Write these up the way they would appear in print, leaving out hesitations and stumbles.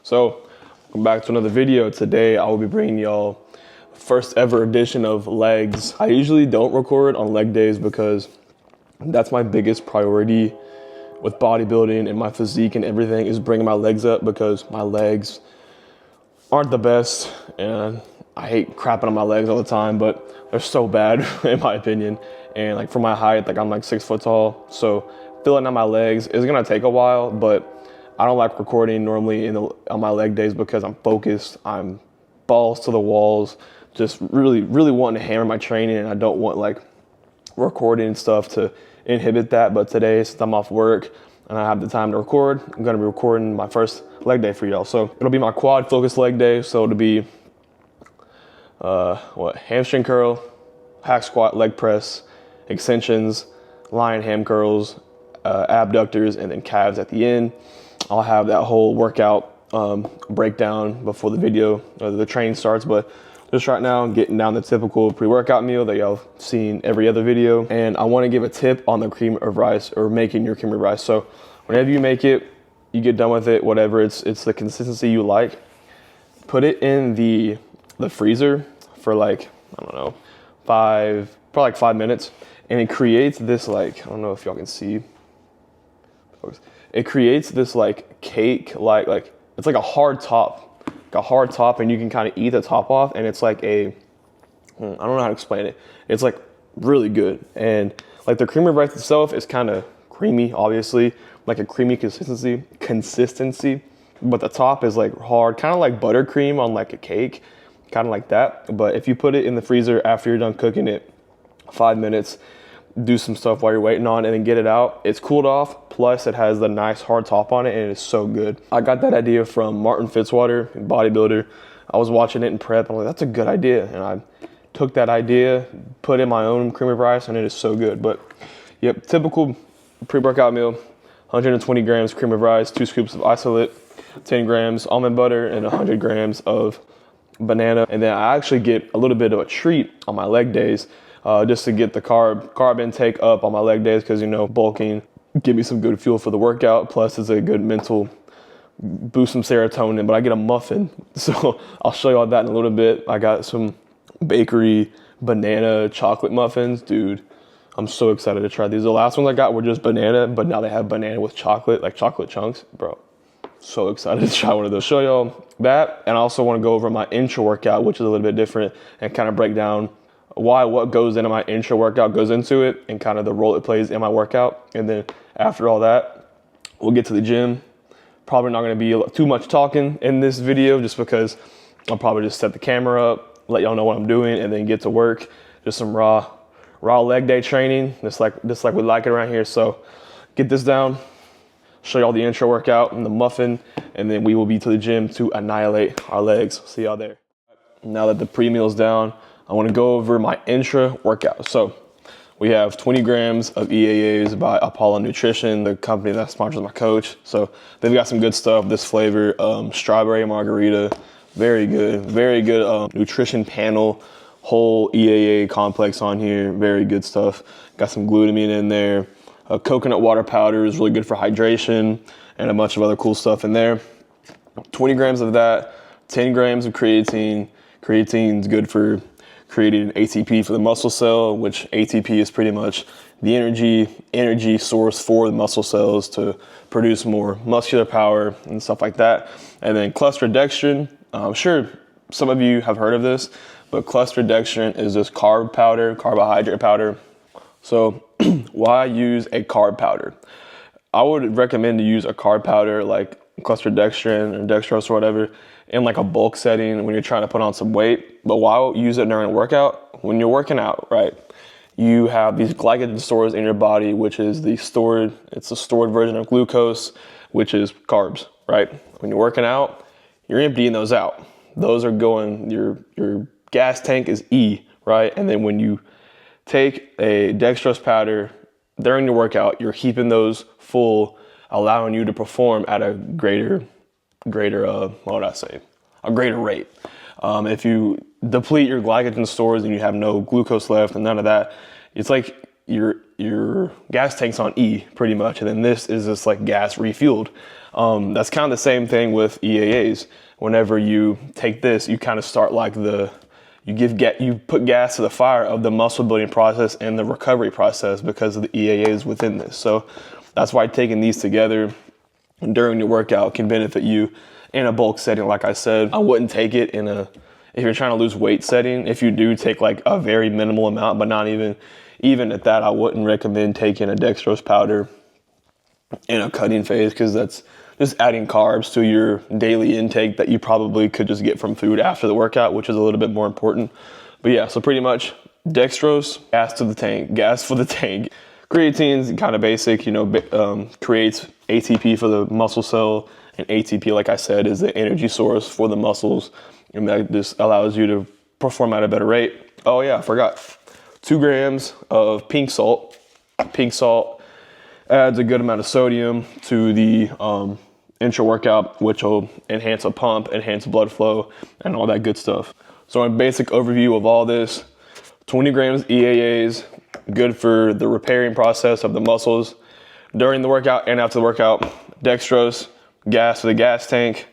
So, welcome back to another video. Today I will be bringing y'all first ever edition of legs. I usually don't record on leg days because that's my biggest priority with bodybuilding and my physique and everything, is bringing my legs up, because my legs aren't the best and I hate crapping on my legs all the time, but they're so bad in my opinion. And like for my height, like I'm like 6 foot tall, so filling out my legs is gonna take a while, but I don't like recording normally on my leg days because I'm focused, I'm balls to the walls, just really wanting to hammer my training, and I don't want like recording stuff to inhibit that. But today, since I'm off work and I have the time to record, I'm gonna be recording my first leg day for y'all. So it'll be my quad focused leg day. So it'll be hamstring curl, hack squat, leg press, extensions, lion ham curls, abductors, and then calves at the end. I'll have that whole workout breakdown before the video or the training starts, but just right now I'm getting down the typical pre-workout meal that y'all seen every other video. And I want to give a tip on the cream of rice, or making your cream of rice. So whenever you make it, you get done with it, whatever, it's the consistency you like, put it in the freezer for like, I don't know, probably like 5 minutes, and it creates this, like, I don't know if y'all can see, it creates this like cake, like it's like a hard top, and you can kind of eat the top off, and it's like I don't know how to explain it. It's like really good, and like the cream of rice itself is kind of creamy, obviously, like a creamy consistency, but the top is like hard, kind of like buttercream on like a cake, kind of like that. But if you put it in the freezer after you're done cooking it, 5 minutes, do some stuff while you're waiting on it, and then get it out, it's cooled off, plus it has the nice hard top on it, and it's so good. I got that idea from Martin Fitzwater, bodybuilder. I was watching it in prep, and I'm like, that's a good idea, and I took that idea, put in my own cream of rice, and it is so good. But yep, typical pre-workout meal: 120 grams cream of rice, 2 scoops of isolate, 10 grams almond butter, and 100 grams of banana. And then I actually get a little bit of a treat on my leg days, just to get the carb intake up on my leg days, because, you know, bulking give me some good fuel for the workout, plus it's a good mental boost, some serotonin. But I get a muffin, so I'll show you all that in a little bit. I got some bakery banana chocolate muffins. Dude, I'm so excited to try these. The last ones I got were just banana, but now they have banana with chocolate, like chocolate chunks. Bro, so excited to try one of those. Show y'all that, and I also want to go over my intra workout, which is a little bit different, and kind of break down why what goes into my intra workout goes into it, and kind of the role it plays in my workout. And then after all that, we'll get to the gym. Probably not going to be too much talking in this video, just because I'll probably just set the camera up, let y'all know what I'm doing, and then get to work. Just some raw leg day training, just like we like it around here. So get this down, show y'all the intra workout and the muffin, and then we will be to the gym to annihilate our legs. See y'all there. Now that the pre-meal's down, I want to go over my intra workout. So we have 20 grams of EAAs by Apollo Nutrition, the company that sponsors my coach. So they've got some good stuff. This flavor, strawberry margarita, very good nutrition panel, whole EAA complex on here, very good stuff. Got some glutamine in there. Coconut water powder is really good for hydration, and a bunch of other cool stuff in there. 20 grams of that, 10 grams of creatine. Creatine is good for creating ATP for the muscle cell, which ATP is pretty much the energy source for the muscle cells to produce more muscular power and stuff like that. And then cluster dextrin. I'm sure some of you have heard of this, but cluster dextrin is this carbohydrate powder. So why use a carb powder? I would recommend to use a carb powder like cluster dextrin or dextrose or whatever in like a bulk setting when you're trying to put on some weight. But why use it during a workout? When you're working out, right, you have these glycogen stores in your body, which is the stored version of glucose, which is carbs, right? When you're working out, you're emptying those out. Those are going, your gas tank is E, right? And then when you take a dextrose powder during your workout, you're keeping those full, allowing you to perform at a greater rate. If you deplete your glycogen stores and you have no glucose left and none of that, it's like you're your gas tank's on E pretty much, and then this is just like gas refueled. That's kind of the same thing with EAAs. Whenever you take this, you kind of start like you put gas to the fire of the muscle building process and the recovery process because of the EAAs within this. So that's why taking these together during your workout can benefit you in a bulk setting. Like I said, I wouldn't take it if you're trying to lose weight setting. If you do, take like a very minimal amount, but not even at that, I wouldn't recommend taking a dextrose powder in a cutting phase, because that's just adding carbs to your daily intake that you probably could just get from food after the workout, which is a little bit more important. But yeah, so pretty much dextrose, gas to the tank, gas for the tank. Creatine's kind of basic, creates ATP for the muscle cell, and ATP, like I said, is the energy source for the muscles, and that just allows you to perform at a better rate. Oh yeah, I forgot. 2 grams of pink salt. Pink salt adds a good amount of sodium to the intra workout, which will enhance a pump, enhance blood flow, and all that good stuff. So a basic overview of all this: 20 grams EAAs, good for the repairing process of the muscles during the workout and after the workout. Dextrose, gas for the gas tank.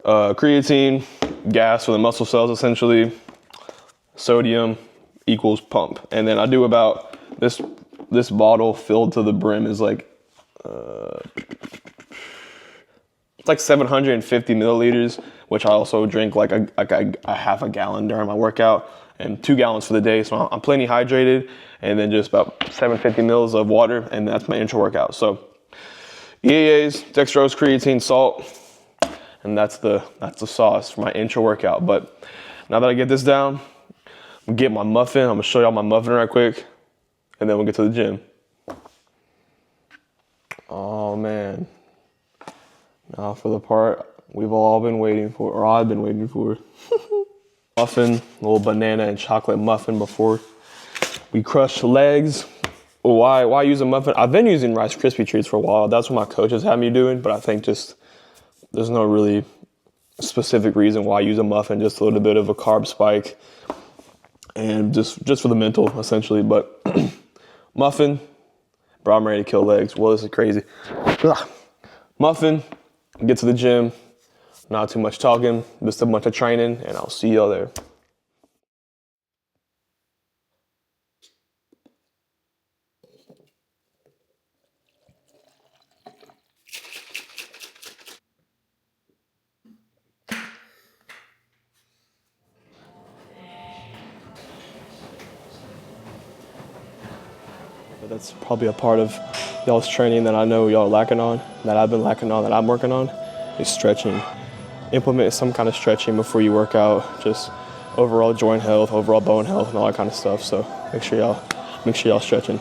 Creatine, gas for the muscle cells essentially. Sodium equals pump. And then I do about this bottle filled to the brim is like it's like 750 milliliters, which I also drink like a half a gallon during my workout, and 2 gallons for the day. So I'm plenty hydrated, and then just about 750 mils of water, and that's my intra workout. So EAAs, dextrose, creatine, salt, and that's the sauce for my intra workout. But now that I get this down, I'm gonna get my muffin. I'm gonna show y'all my muffin right quick, and then we'll get to the gym. Oh man. Now for the part we've all been waiting for, or I've been waiting for. Muffin, a little banana and chocolate muffin before we crush legs. Why use a muffin? I've been using Rice Krispie treats for a while. That's what my coaches have me doing, but I think just there's no really specific reason why I use a muffin. Just a little bit of a carb spike, and just for the mental, essentially. But muffin, bro, I'm ready to kill legs. Well, this is crazy. Muffin, get to the gym. Not too much talking, just a bunch of training, and I'll see y'all there. That's probably a part of y'all's training that I know y'all are lacking on, that I've been lacking on, that I'm working on, is stretching. Implement some kind of stretching before you work out, just overall joint health, overall bone health, and all that kind of stuff. So make sure y'all stretching.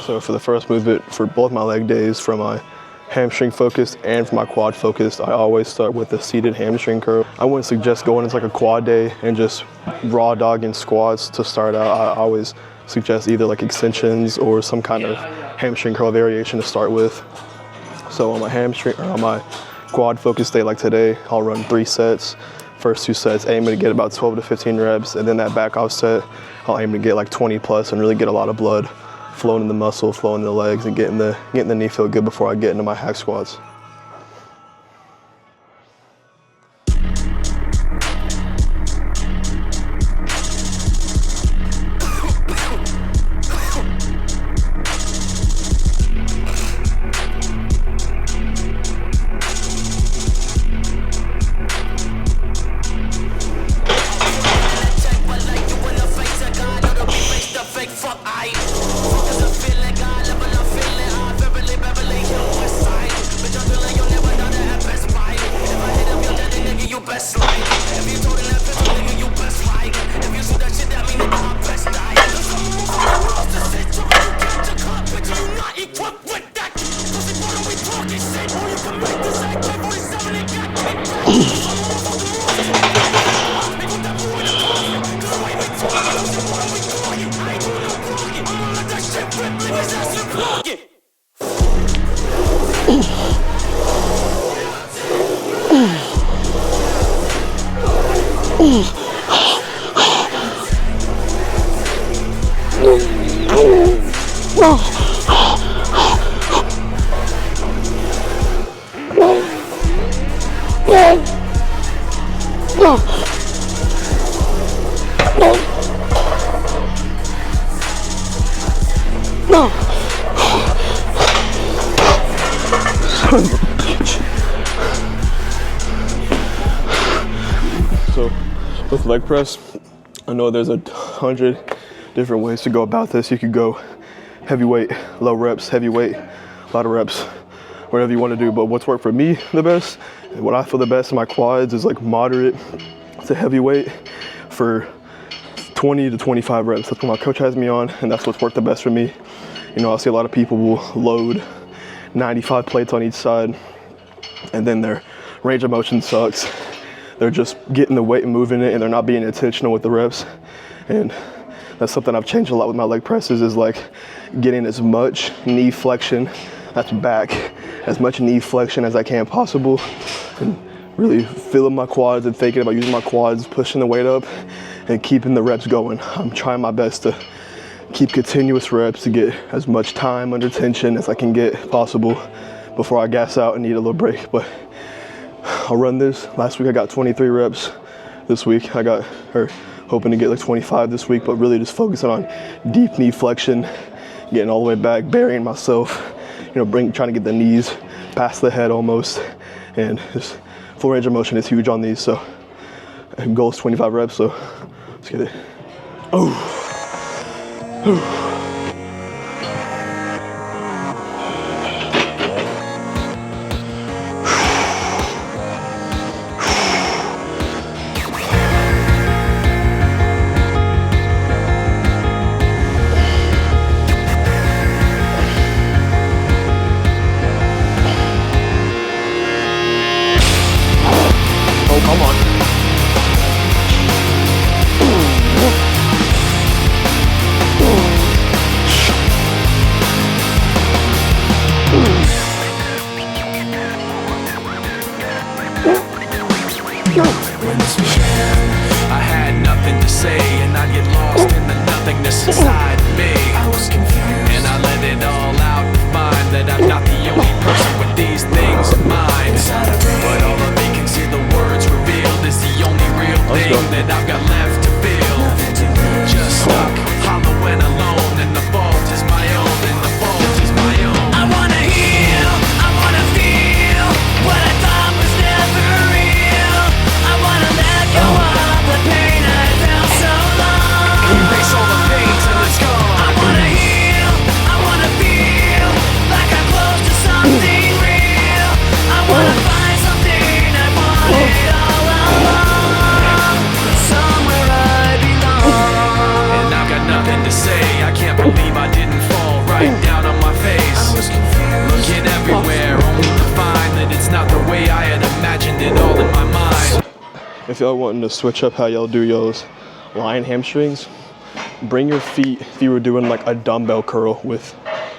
So for the first movement, for both my leg days, for my hamstring focused and for my quad focused, I always start with a seated hamstring curl. I wouldn't suggest going into like a quad day and just raw dogging squats to start out. I always suggest either like extensions or some kind of hamstring curl variation to start with. So on my quad focused day like today, I'll run 3 sets. First 2 sets, aiming to get about 12 to 15 reps, and then that back off set, I'll aim to get like 20 plus and really get a lot of blood flowing in the muscle, flowing in the legs, and getting the knee feel good before I get into my hack squats. So with leg press, I know there's 100 different ways to go about this. You could go heavyweight, low reps, heavyweight, a lot of reps, whatever you want to do. But what's worked for me the best, and what I feel the best in my quads is like moderate to heavyweight for 20 to 25 reps. That's what my coach has me on, and that's what's worked the best for me. You know, I see a lot of people will load 95 plates on each side, and then their range of motion sucks. They're just getting the weight and moving it, and they're not being intentional with the reps. And that's something I've changed a lot with my leg presses, is like getting as much knee flexion, that's back, as much knee flexion as I can possible, and really feeling my quads and thinking about using my quads, pushing the weight up and keeping the reps going. I'm trying my best to keep continuous reps to get as much time under tension as I can get possible before I gas out and need a little break. But I'll run this. Last week I got 23 reps. This week hoping to get like 25 this week, but really just focusing on deep knee flexion, getting all the way back, burying myself, you know, trying to get the knees past the head almost, and just full range of motion is huge on these. So goal is 25 reps, so let's get it. Oh. When this began, I had nothing to say, and I'd get lost in the nothingness inside me. I was confused, and I let it all out to find that I'm not the only person with these things in mind. But all of me can see the words revealed is the only real thing that I've got left to feel. Just stuck, hollow and alone, and the fault is my own, and the fault is my own. I wanna heal, I wanna feel what I thought was never real. I wanna let go of the pain I felt so long. Erase all the pain till it's gone. I wanna heal, I wanna feel like I'm close to something real. I wanna find something I wanted all along, somewhere I belong. And I've got nothing to say, I can't believe I didn't fall right down on my face. I was confused, looking everywhere, only to find that it's not the way I had imagined it all in my mind. If y'all wanting to switch up how y'all do y'all's lying hamstrings, bring your feet, if you were doing like a dumbbell curl with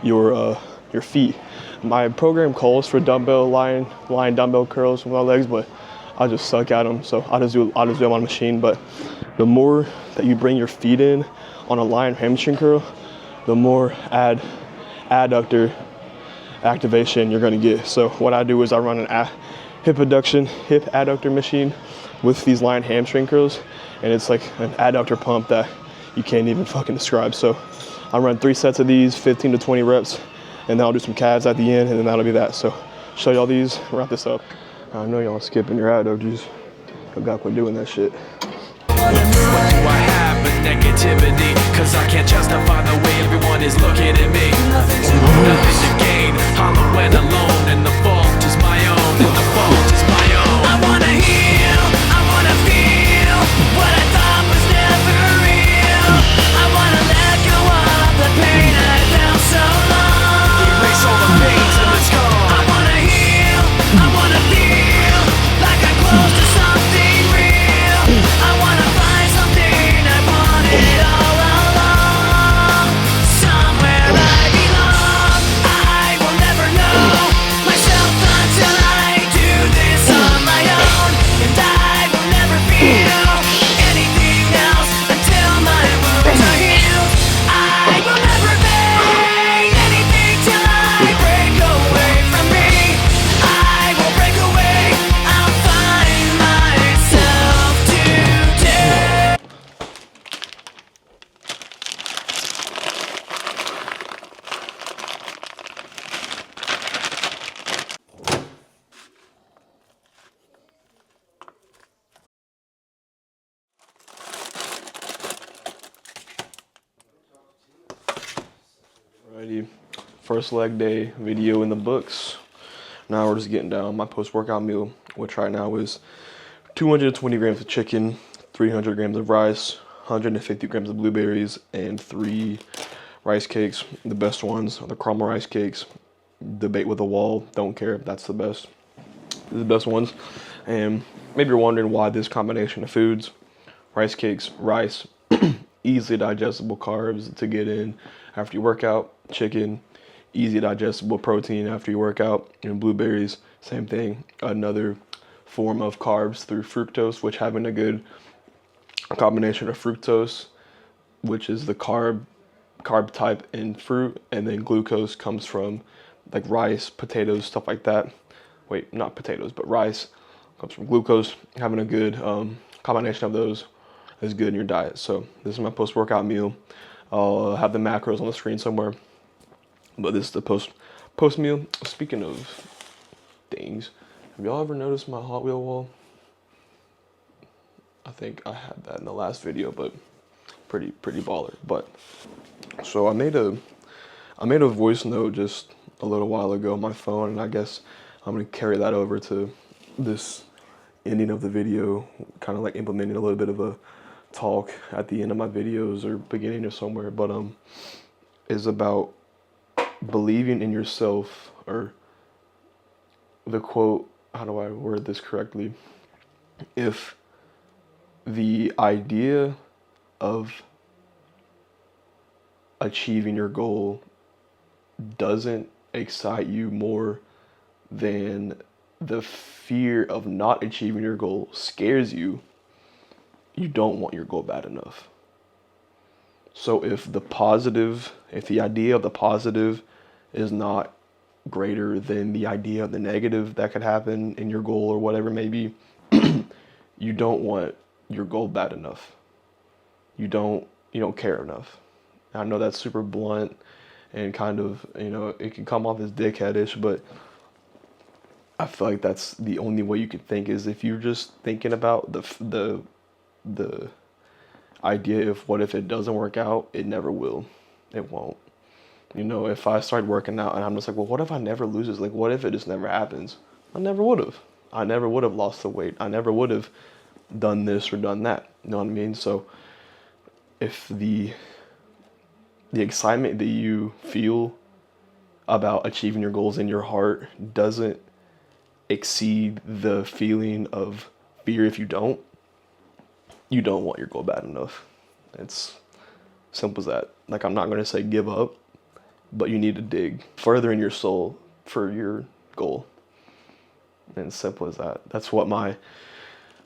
your feet. My program calls for lying dumbbell curls with my legs, but I just suck at them, so I'll just do them on a machine. But the more that you bring your feet in on a lying hamstring curl, the more adductor activation you're gonna get. So what I do is I run an hip adductor machine with these lying hamstring curls, and it's like an adductor pump that you can't even fucking describe. So I run 3 sets of these, 15 to 20 reps, and then I'll do some calves at the end, and then that'll be that. So show y'all these, wrap this up. I know y'all skipping your adductors. I gotta quit doing that shit. What do I have but negativity? Cause I can't justify the way everyone is looking at me. Nothing to gain, hollow and alone, and the fault is my own, and the fault is my own. I wanna heal, I wanna feel what I thought was never real. I wanna let go of the pain I felt so long. Erase all the pain till it's gone. I wanna heal, I wanna feel like I'm close to something real. I wanna find something I wanted all along, somewhere I belong. Alrighty, first leg day video in the books. Now we're just getting down my post-workout meal, which right now is 220 grams of chicken, 300 grams of rice, 150 grams of blueberries, and 3 rice cakes. The best ones are the caramel rice cakes. Debate with a wall, don't care, that's the best. These are the best ones. And maybe you're wondering why this combination of foods. Rice cakes, rice, easily digestible carbs to get in after you work out. Chicken, easy digestible protein after you work out. And blueberries, same thing, another form of carbs through fructose, which having a good combination of fructose, which is the carb type in fruit, and then glucose comes from like rice, potatoes, stuff like that. Wait, not potatoes, but rice comes from glucose. Having a good combination of those is good in your diet. So this is my post-workout meal. I'll have the macros on the screen somewhere, but this is the post meal. Speaking of things, have y'all ever noticed my Hot Wheel wall? I think I had that in the last video, but pretty baller. But so I made a voice note just a little while ago on my phone, and I guess I'm gonna carry that over to this ending of the video, kind of like implementing a little bit of a talk at the end of my videos or beginning or somewhere, but is about believing in yourself, or the quote, how do I word this correctly? If the idea of achieving your goal doesn't excite you more than the fear of not achieving your goal scares you, you don't want your goal bad enough. So if the idea of the positive is not greater than the idea of the negative that could happen in your goal or whatever it may be, you don't want your goal bad enough. You don't care enough. I know that's super blunt and kind of, it can come off as dickheadish, but I feel like that's the only way you can think, is if you're just thinking about the idea of what if it doesn't work out. It never will. It won't. If I start working out and I'm just like, well, what if I never lose this? Like, what if it just never happens? I never would have. I never would have lost the weight. I never would have done this or done that. You know what I mean? So if the excitement that you feel about achieving your goals in your heart doesn't exceed the feeling of fear if you don't want your goal bad enough. It's simple as that. Like, I'm not going to say give up, but you need to dig further in your soul for your goal. And simple as that. That's what my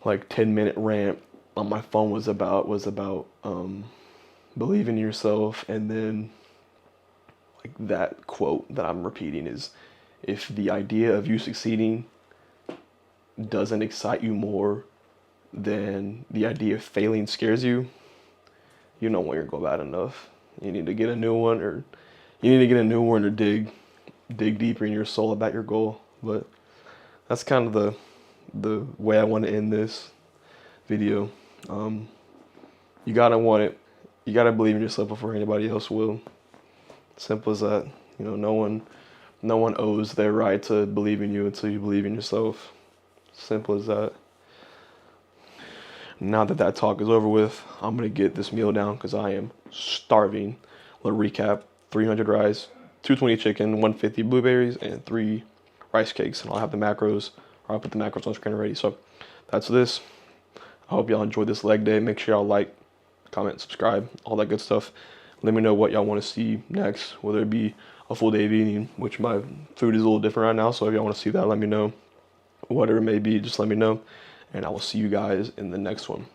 10-minute rant on my phone was about believing in yourself. And then that quote that I'm repeating is, if the idea of you succeeding doesn't excite you more than the idea of failing scares you, you don't want your goal bad enough. You need to get a new one, or dig deeper in your soul about your goal. But that's kind of the way I want to end this video. You gotta want it. You gotta believe in yourself before anybody else will. Simple as that. No one owes their right to believe in you until you believe in yourself. Simple as that. Now that talk is over with, I'm gonna get this meal down because I am starving. Little recap: 300 rice, 220 chicken, 150 blueberries, and 3 rice cakes. And I'll have the macros, or I'll put the macros on the screen already. So that's this. I hope y'all enjoyed this leg day. Make sure y'all like, comment, subscribe, all that good stuff. Let me know what y'all want to see next, whether it be a full day of eating, which my food is a little different right now. So if y'all want to see that, let me know. Whatever it may be, just let me know. And I will see you guys in the next one.